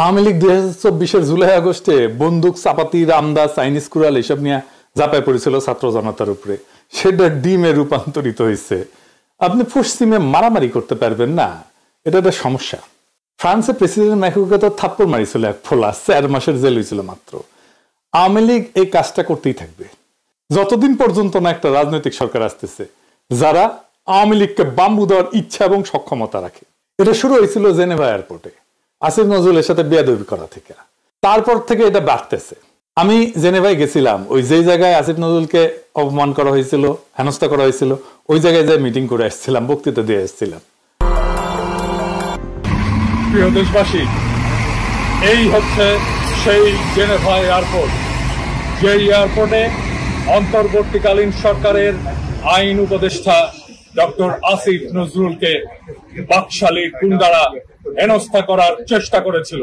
আওয়ামী লীগ 2024 জুলাই আগস্টে বন্দুক, চাপাতি, রামদা, চাইনিজ কুড়াল এসব নিয়ে ঝাঁপায় পড়েছিল ছাত্র জনতার উপরে। সেটা ডিমে রূপান্তরিত হয়েছে। আপনি পশ্চিমে মারামারি করতে পারবেন না, এটা একটা সমস্যা। ফ্রান্সে প্রেসিডেন্ট ম্যাক্রোকে তো থাপ্পড় মারিছিল এক ফোলা, 4 মাসের জেল হয়েছিল মাত্র। আওয়ামী লীগ এই কাজটা করতেই থাকবে যতদিন পর্যন্ত না একটা রাজনৈতিক সরকার আসতেছে যারা আওয়ামী লীগকে বাম্বু দেওয়ার ইচ্ছা এবং সক্ষমতা রাখে। এটা শুরু হয়েছিল জেনেভা এয়ারপোর্টে আসিফ নজরুলের সাথে বেয়াদবি করা থেকে, তারপর থেকে এটা বাড়তেছে। আমি জেনেভায় গেছিলাম, ওই যে জায়গায় আসিফ নজরুলকে অপমান করা হয়েছিল, হেনস্থা করা হয়েছিল, ওই জায়গায় যাই মিটিং করে আসছিলাম, বক্তৃতা দিয়ে আসছিলাম। প্রিয় দেশবাসী, এই হচ্ছে সেই জেনেভা এয়ারপোর্ট, যেই এয়ারপোর্টে অন্তর্বর্তীকালীন সরকারের আইন উপদেষ্টা ডক্টর আসিফ নজরুলকে বাকশালী গুন্ডারা হেনস্থা করার চেষ্টা করেছিল।